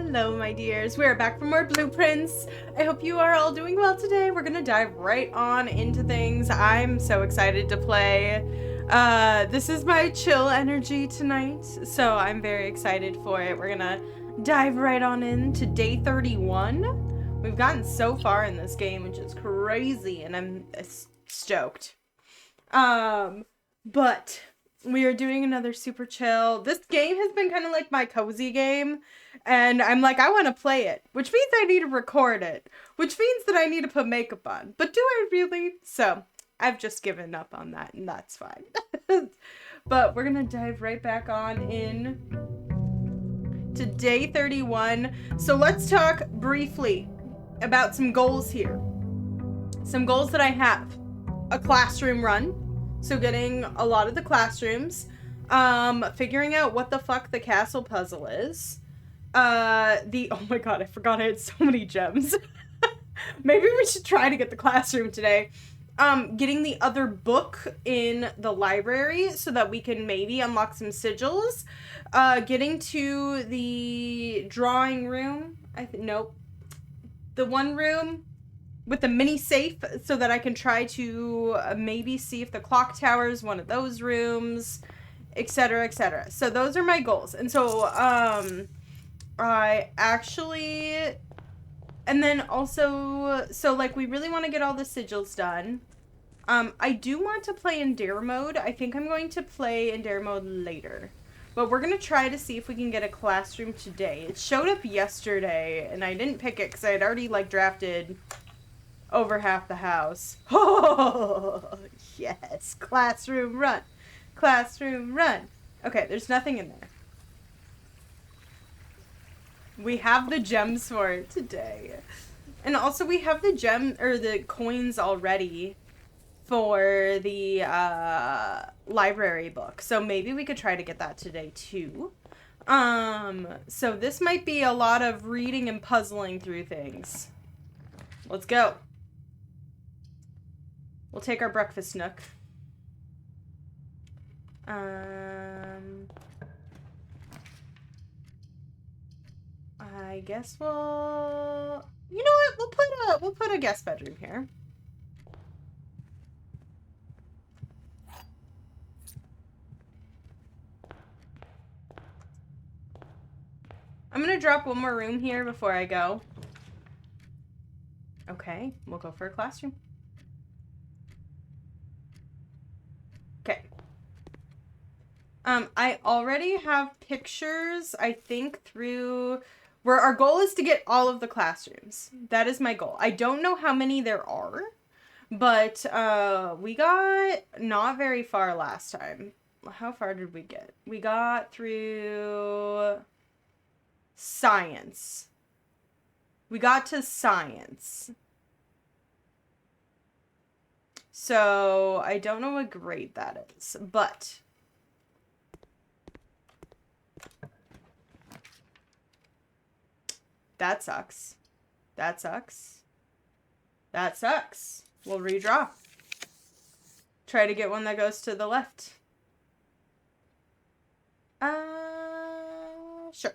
Hello, my dears. We're back for more blueprints. I hope you are all doing well today. We're gonna dive right on into things. I'm so excited to play. This is my chill energy tonight, so I'm very excited for it. We're gonna dive right on into day 31. We've gotten so far in this game, which is crazy, and I'm stoked. But we are doing another super chill. This game has been kind of like my cozy game, and I'm like, I want to play it, which means I need to record it, which means that I need to put makeup on. But do I really? So I've just given up on that, and that's fine. But we're gonna dive right back on in to day 31. So let's talk briefly about some goals here. Some goals that I have. A classroom run. So getting a lot of the classrooms, figuring out what the fuck the castle puzzle is, oh my god, I forgot I had so many gems. Maybe we should try to get the classroom today. Getting the other book in the library so that we can maybe unlock some sigils. Getting to the drawing room, nope. The one room with the mini safe so that I can try to maybe see if the clock tower is one of those rooms, etc., etc. So those are my goals. And so I actually, and then also, so like we really want to get all the sigils done. I do want to play in dare mode. I think I'm going to play in dare mode later. But we're going to try to see if we can get a classroom today. It showed up yesterday and I didn't pick it because I had already like drafted over half the house. Oh, yes. Classroom run. Classroom run. Okay, there's nothing in there. We have the gems for it today. And also we have the coins already for the library book. So maybe we could try to get that today too. So this might be a lot of reading and puzzling through things. Let's go. We'll take our breakfast nook. I guess we'll... You know what? We'll put a guest bedroom here. I'm gonna drop one more room here before I go. Okay, we'll go for a classroom. Okay. I already have pictures, I think, through where our goal is to get all of the classrooms. That is my goal. I don't know how many there are, but we got not very far last time. How far did we get? We got through science. We got to science. So I don't know what grade that is, but that sucks. That sucks. That sucks. We'll redraw. Try to get one that goes to the left. Sure.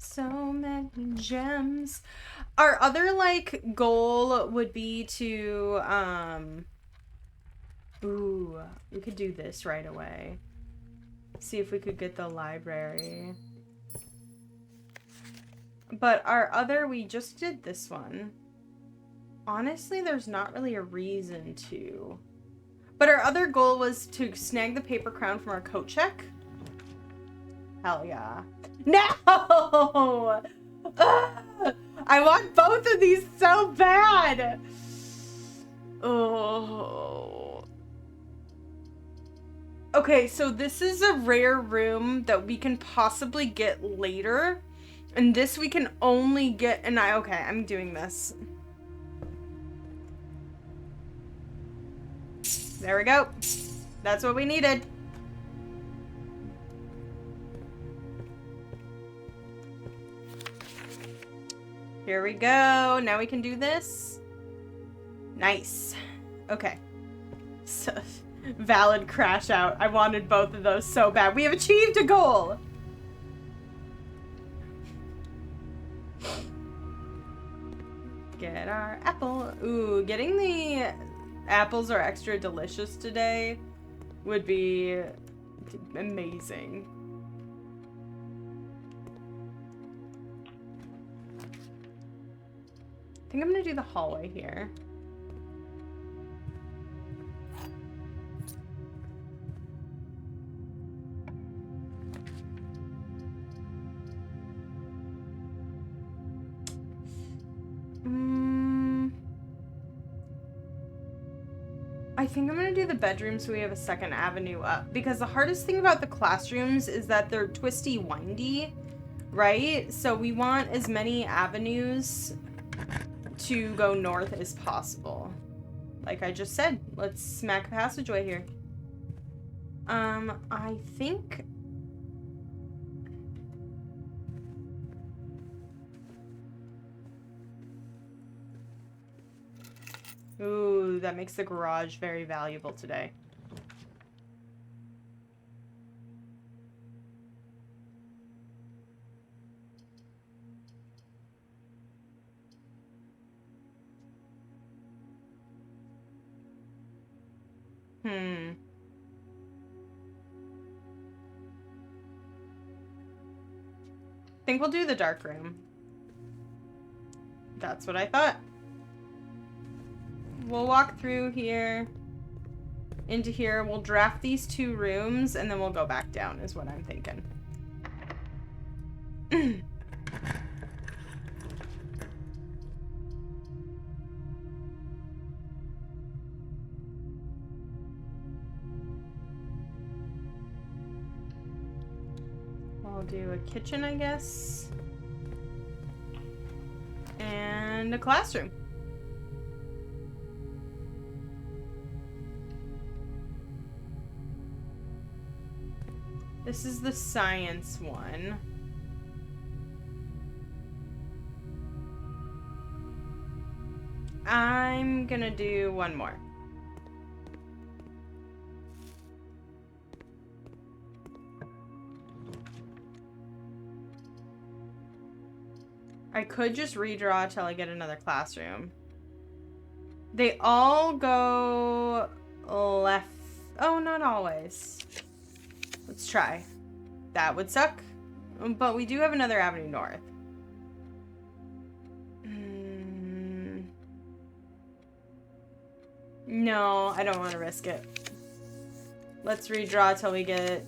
So many gems. Our other, like, goal would be to, ooh, we could do this right away. See if we could get the library. But our other, we just did this one. Honestly, there's not really a reason to. But our other goal was to snag the paper crown from our coat check. Hell yeah. No! I want both of these so bad! Oh. Okay, so this is a rare room that we can possibly get later. And this we can only get... Okay, I'm doing this. There we go. That's what we needed. Here we go. Now we can do this. Nice. Okay. So, Valid crash out. I wanted both of those so bad. We have achieved a goal! Get our apple. Ooh, getting the apples are extra delicious today would be amazing. I think I'm gonna do the hallway here. I think I'm gonna do the bedroom so we have a second avenue up, because the hardest thing about the classrooms is that they're twisty windy, right? So we want as many avenues to go north as possible. Like I just said, let's smack a passageway here. I think... Ooh, that makes the garage very valuable today. I think we'll do the dark room. That's what I thought. We'll walk through here, into here. We'll draft these 2 rooms, and then we'll go back down, is what I'm thinking. I'll do a kitchen, I guess. And a classroom. This is the science one. I'm gonna do one more. I could just redraw till I get another classroom. They all go left. Oh, not always. Let's try. That would suck. But we do have another avenue north. No, I don't want to risk it. Let's redraw till we get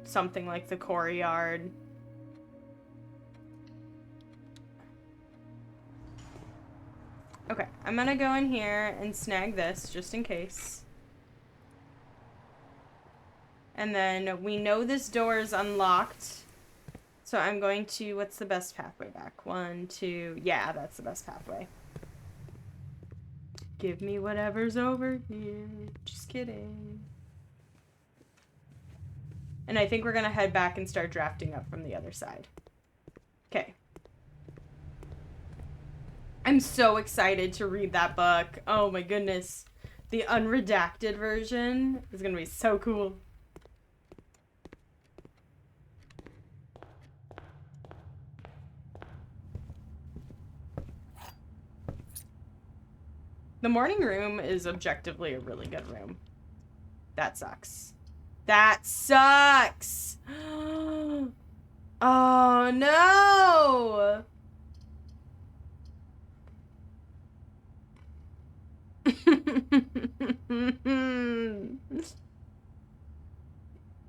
something like the courtyard. Okay, I'm gonna go in here and snag this just in case. And then we know this door is unlocked. So I'm going to, what's the best pathway back? 1, 2, yeah, that's the best pathway. Give me whatever's over here. Just kidding. And I think we're gonna head back and start drafting up from the other side. Okay. I'm so excited to read that book. Oh my goodness. The unredacted version is gonna be so cool. The morning room is objectively a really good room. That sucks. That sucks! Oh no!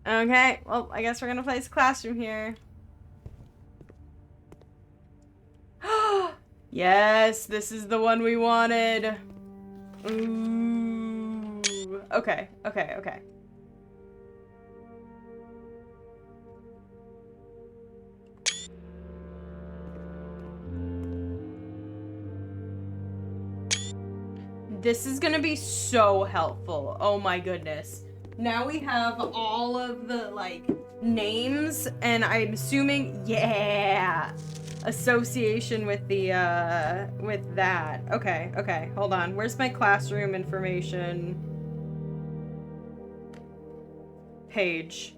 Okay, well, I guess we're gonna place a classroom here. Yes, this is the one we wanted. Ooh. Okay, okay, okay. This is gonna be so helpful. Oh my goodness. Now we have all of the, like, names, and I'm assuming, yeah, association with the, with that. Okay, okay, hold on. Where's my classroom information? page.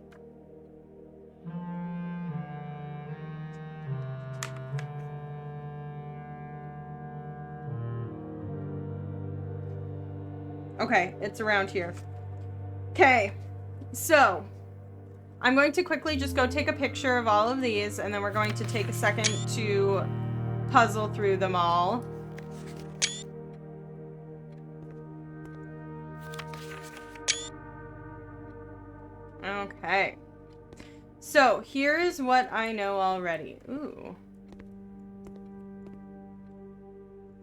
Okay, it's around here. Okay, so I'm going to quickly just go take a picture of all of these, and then we're going to take a second to puzzle through them all. Okay. So, here's what I know already. Ooh.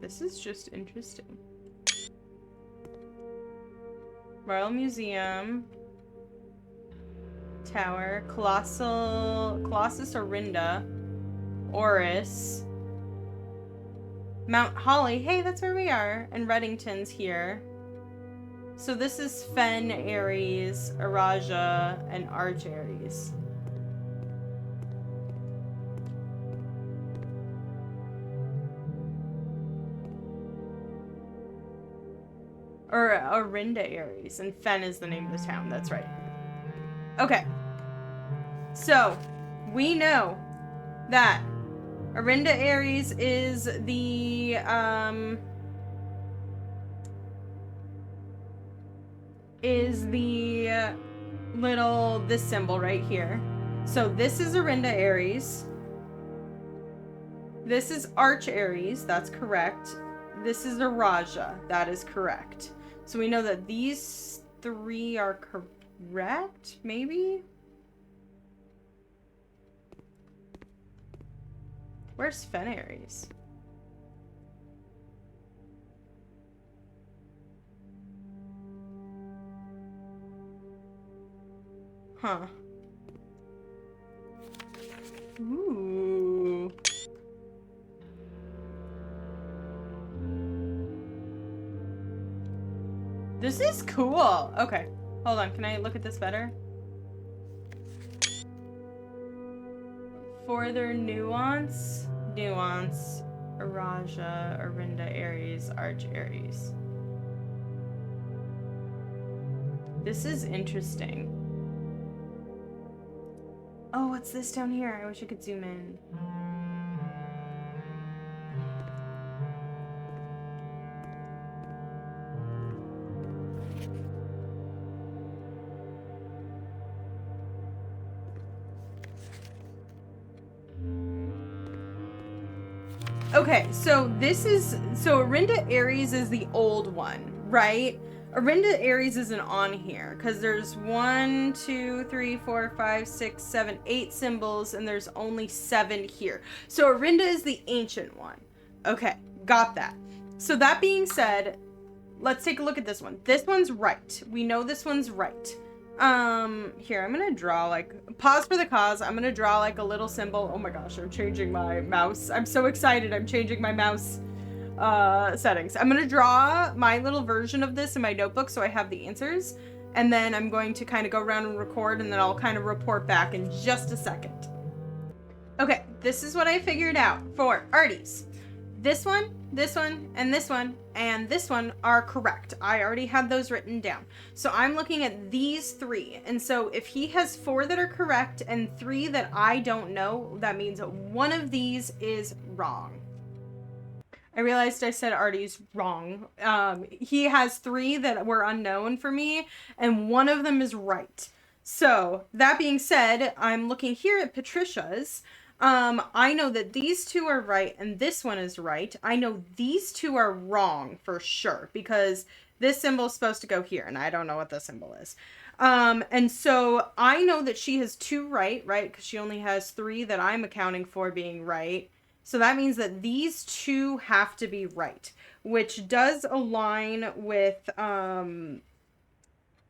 This is just interesting. Royal Museum. Tower. Colossus Orinda. Oris. Mount Holly. Hey, that's where we are. And Reddington's here. So this is Fen Aries, Araja, and Arch Aries. Or Orinda Aries, and Fen is the name of the town. That's right. Okay. So, we know that Orinda Aries is the, this symbol right here. So this is Orinda Aries. This is Arch Aries. That's correct. This is Araja. That is correct. So we know that these three are correct, maybe? Where's Fen Aries? Huh. Ooh. This is cool. Okay. Hold on. Can I look at this better? Further nuance. Araja, Orinda Aries, Arch Aries. This is interesting. Oh, what's this down here? I wish I could zoom in. Okay, so Orinda Aries is the old one, right? Orinda Aries isn't on here because there's 1, 2, 3, 4, 5, 6, 7, 8 symbols, and there's only 7 here. So Orinda is the ancient one. Okay, got that. So that being said, let's take a look at this one. This one's right. We know this one's right. Here, I'm gonna draw pause for the cause. I'm gonna draw a little symbol. Oh my gosh, I'm changing my mouse. I'm so excited. I'm changing my mouse settings. I'm gonna draw my little version of this in my notebook so I have the answers, and then I'm going to kind of go around and record, and then I'll kind of report back in just a second. Okay, this is what I figured out for Artie's. This one, and this one are correct. I already had those written down. So I'm looking at these 3. And so if he has 4 that are correct and 3 that I don't know, that means one of these is wrong. I realized I said Artie's wrong. He has 3 that were unknown for me, and one of them is right. So that being said, I'm looking here at Patricia's. I know that these 2 are right and this one is right. I know these 2 are wrong for sure because this symbol is supposed to go here and I don't know what the symbol is. And so I know that she has 2 right? Because she only has 3 that I'm accounting for being right. So that means that these 2 have to be right, which does align with,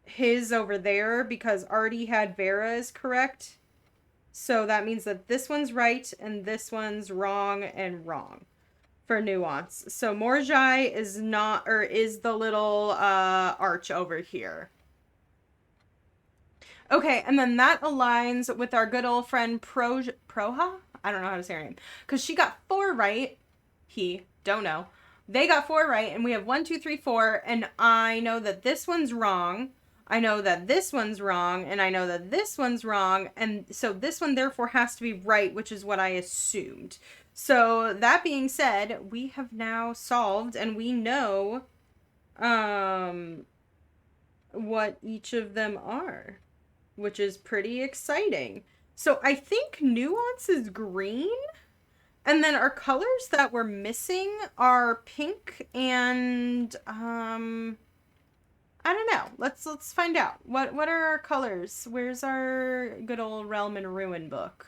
his over there because Artie had Vera is correct. So that means that this one's right and this one's wrong and wrong for nuance. So Morjai is not, or is the little arch over here. Okay, and then that aligns with our good old friend Proha? I don't know how to say her name. Because she got 4 right. Don't know. They got 4 right, and we have 1, 2, 3, 4, and I know that this one's wrong. I know that this one's wrong, and I know that this one's wrong, and so this one therefore has to be right, which is what I assumed. So that being said, we have now solved, and we know what each of them are, which is pretty exciting. So I think nuance is green, and then our colors that we're missing are pink and I don't know. Let's find out. What are our colors? Where's our good old Realm and Ruin book?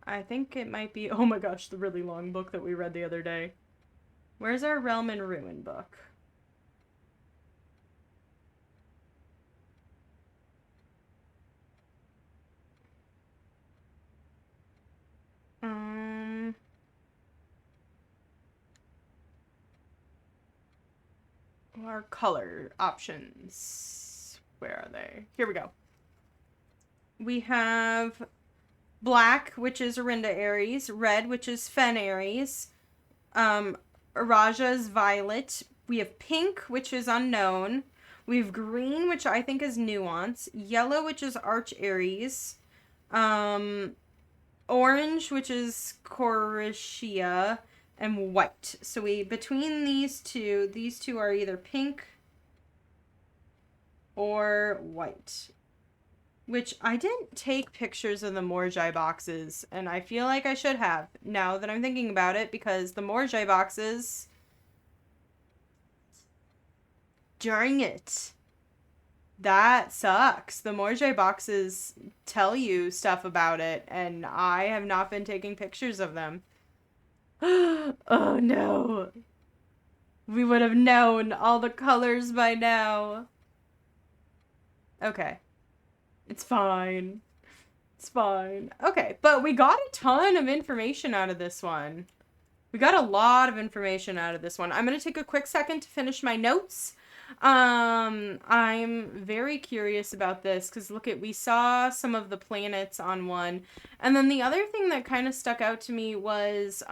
I think it might be, oh my gosh, the really long book that we read the other day. Where's our Realm and Ruin book? Our color options. Where are they? Here we go. We have black, which is Arinda Aries, red, which is Fen Aries, Araja's violet. We have pink, which is unknown. We have green, which I think is nuance. Yellow, which is Arch Aries. Orange, which is Coristia. And white. So between these two are either pink or white. Which I didn't take pictures of the Morjai boxes, and I feel like I should have, now that I'm thinking about it, because the Morjai boxes... Darn it. That sucks. The Morjai boxes tell you stuff about it, and I have not been taking pictures of them. Oh no. We would have known all the colors by now. Okay. It's fine. It's fine. Okay, but we got a ton of information out of this one. We got a lot of information out of this one. I'm going to take a quick second to finish my notes. I'm very curious about this because we saw some of the planets on one. And then the other thing that kind of stuck out to me was,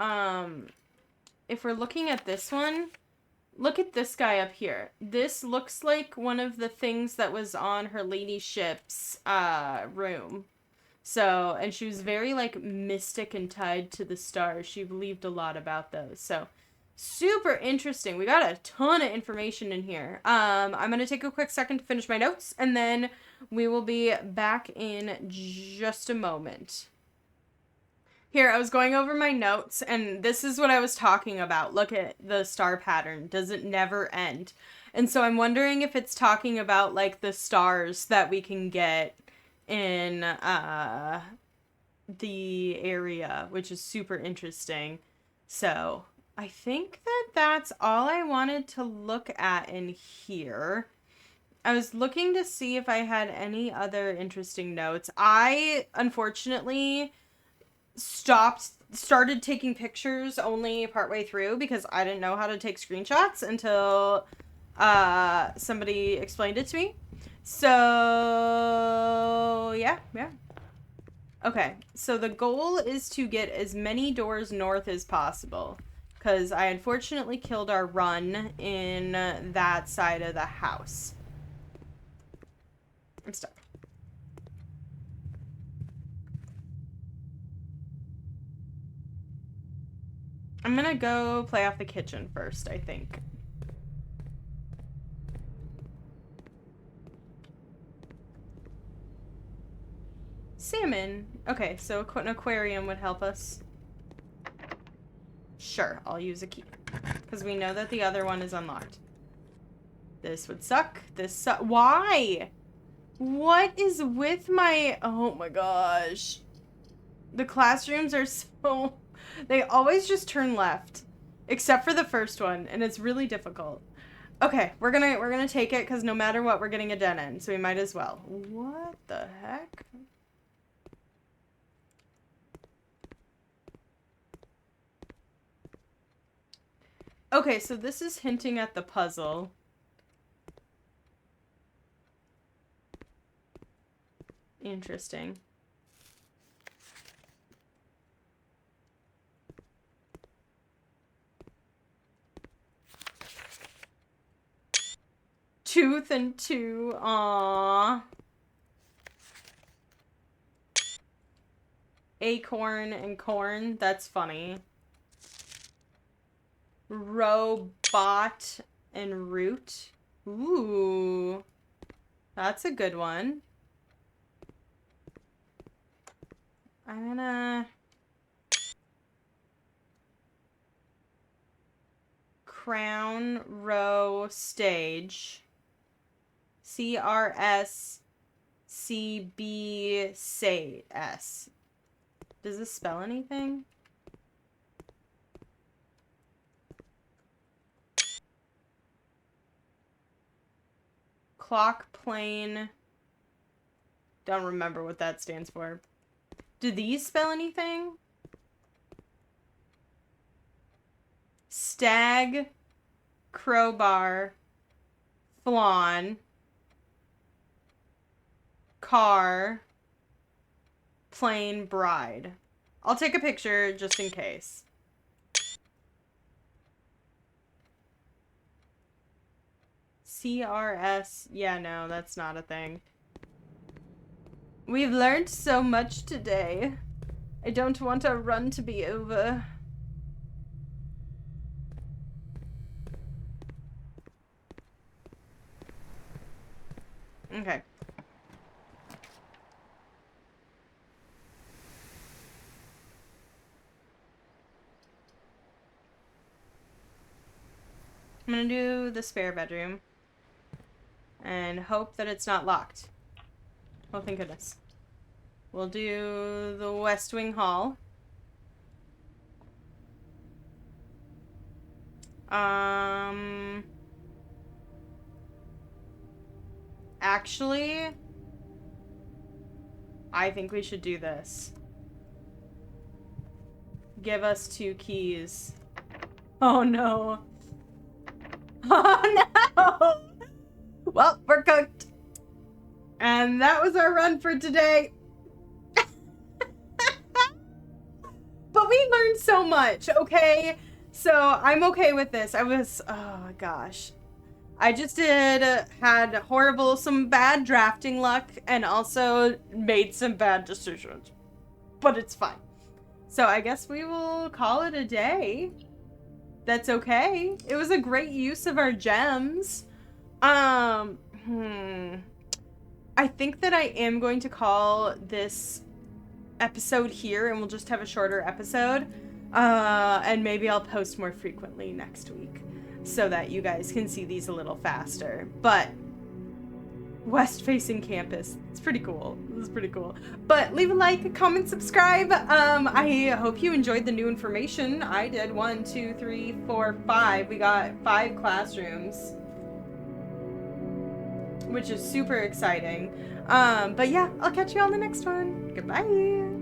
if we're looking at this one, look at this guy up here. This looks like one of the things that was on her ladyship's room. So, and she was very, like, mystic and tied to the stars. She believed a lot about those. So, super interesting. We got a ton of information in here. I'm going to take a quick second to finish my notes, and then we will be back in just a moment. Here, I was going over my notes, and this is what I was talking about. Look at the star pattern. Does it never end? And so I'm wondering if it's talking about, like, the stars that we can get in the area, which is super interesting. So I think that that's all I wanted to look at in here. I was looking to see if I had any other interesting notes. I, unfortunately, started taking pictures only partway through because I didn't know how to take screenshots until somebody explained it to me. So, yeah. Okay, so the goal is to get as many doors north as possible, because I unfortunately killed our run in that side of the house. I'm stuck. I'm gonna go play off the kitchen first, I think. Salmon. Okay, so an aquarium would help us. Sure, I'll use a key. Because we know that the other one is unlocked. This would suck. Why? What is with my... Oh my gosh. The classrooms are so... They always just turn left. Except for the first one, and it's really difficult. Okay, we're gonna take it, because no matter what, we're getting a dead end, so we might as well. What the heck? Okay, so this is hinting at the puzzle. Interesting. Ruth and 2. Aww. Acorn and corn. That's funny. Robot and root. Ooh. That's a good one. I'm gonna... Crown row stage. CRSCB-S. Does this spell anything? Clock plane. Don't remember what that stands for. Do these spell anything? Stag, crowbar, flawn, car, plain bride. I'll take a picture just in case. CRS. Yeah, no, that's not a thing. We've learned so much today. I don't want our run to be over. Okay. I'm gonna do the spare bedroom. And hope that it's not locked. Oh, thank goodness. We'll do the West Wing Hall. Actually, I think we should do this. Give us 2 keys. Oh no. Oh no! Well, we're cooked. And that was our run for today. But we learned so much, okay? So I'm okay with this. Oh gosh. I just had some bad drafting luck and also made some bad decisions. But it's fine. So I guess we will call it a day. That's okay. It was a great use of our gems. I think that I am going to call this episode here and we'll just have a shorter episode. And maybe I'll post more frequently next week so that you guys can see these a little faster. But west-facing campus, it's pretty cool. This is pretty cool. But leave a like, comment, subscribe. I hope you enjoyed the new information. I did. 1, 2, 3, 4, 5. We got 5 classrooms, which is super exciting. But yeah, I'll catch you on the next one. Goodbye.